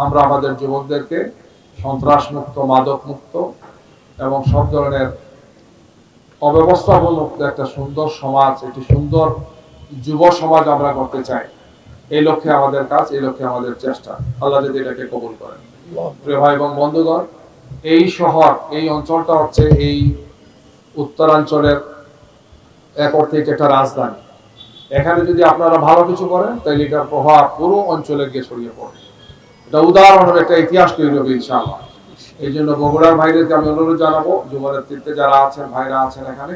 আমরা আমাদের যুবকদেরকে সন্ত্রাস মুক্ত, মাদক মুক্ত এবং সব ধরনের অব্যবস্থাপন মুক্ত একটা সুন্দর সমাজ, একটি সুন্দর যুব সমাজ আমরা করতে চাই। এই লক্ষ্যে আমাদের কাজ, এই লক্ষ্যে আমাদের চেষ্টা। আল্লাহ যদি এটাকে কবুল করেন। প্রিয় ভাই এবং বন্ধুগণ, এই শহর, এই অঞ্চলটা হচ্ছে এই উত্তরাঞ্চলের এক অর্থে একটা রাজধানী। এখানে যদি আপনারা ভালো কিছু করেন তাহলে এটার প্রভাব পুরো অঞ্চলে গিয়ে ছড়িয়ে পড়ে। এটা উদাহরণ হবে, একটা ইতিহাস তৈরি হবে ইনশাআল্লাহ। এই জন্য বগুড়ার ভাইদেরকে আমি অনুরোধ জানাবো, যুব নেতৃত্বে যারা আছেন, ভাইরা আছেন এখানে,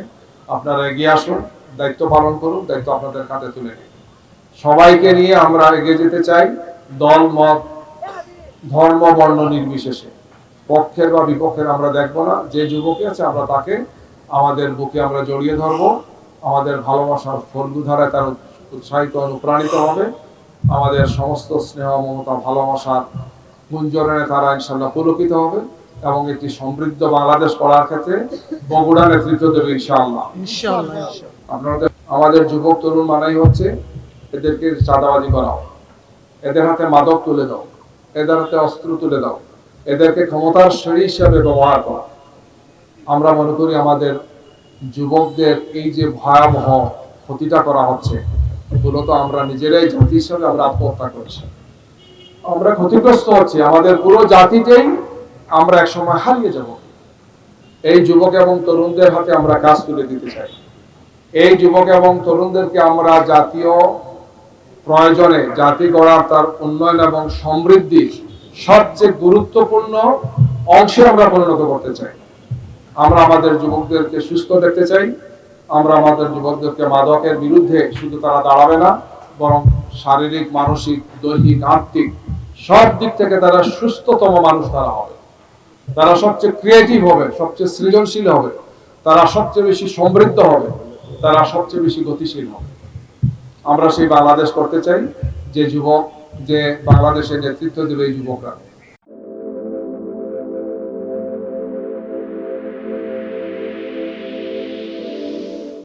আপনারা এগিয়ে আসুন, দায়িত্ব পালন করুন, দায়িত্ব আপনাদের কাঁধে তুলে নিন। সবাইকে নিয়ে আমরা এগিয়ে যেতে চাই, দল মত ধর্ম বর্ণ নির্বিশেষে। পক্ষের বা বিপক্ষের আমরা দেখবো না। যে যুবকই আছে আমরা তাকে আমাদের বুকে আমরা জড়িয়ে ধরবো, আমাদের ভালোবাসার ফলগু ধারায় তার উৎসাহিত অনুপ্রাণিত হবে। আমাদের সমস্ত স্নেহ মমতা ভালোবাসার গুঞ্জরণে তারা ইনশাল্লাহ পুলকিত হবে এবং একটি সমৃদ্ধ বাংলাদেশ করার ক্ষেত্রে বগুড়া নেতৃত্ব দেবে ইনশাআল্লাহ। আপনারা আমাদের যুবক তরুণ মানাই হচ্ছে এদেরকে চাঁদাবাজি করাও, এদের হাতে মাদক তুলে দাও, এদের হাতে অস্ত্র তুলে দাও, এদেরকে ক্ষমতার সিঁড়ি হিসাবে ব্যবহার করা। আমরা মনে করি আমাদের যুবকদের এই যে ভয়াবহ ক্ষতিটা করা হচ্ছে, মূলত আমরা নিজেরাই জাতি হিসাবে আমরা আত্মহত্যা করছি, আমরা ক্ষতিগ্রস্ত হচ্ছি। আমাদের পুরো জাতিতেই আমরা একসময় হারিয়ে যাব। এই যুবক এবং তরুণদের হাতে আমরা কাজ তুলে দিতে চাই। এই যুবক এবং তরুণদেরকে আমরা জাতীয় প্রয়োজনে, জাতি গড়ার, তার উন্নয়ন এবং সমৃদ্ধির সবচেয়ে গুরুত্বপূর্ণ অংশে আমরা পরিণত করতে চাই। আমরা আমাদের যুবকদেরকে সুস্থ দেখতে চাই। আমরা আমাদের যুবকদেরকে মাদকের বিরুদ্ধে শুধু তারা দাঁড়াবে না, বরং শারীরিক, মানসিক, দৈহিক, আর্থিক সব দিক থেকে তারা সুস্থতম মানুষ তারা হবে। তারা সবচেয়ে ক্রিয়েটিভ হবে, সবচেয়ে সৃজনশীল হবে, তারা সবচেয়ে বেশি সমৃদ্ধ হবে, তারা সবচেয়ে বেশি গতিশীল হবে। আমরা সেই বাংলাদেশ করতে চাই যে যুবক, যে বাংলাদেশের নেতৃত্ব দেবে এই যুবকরা।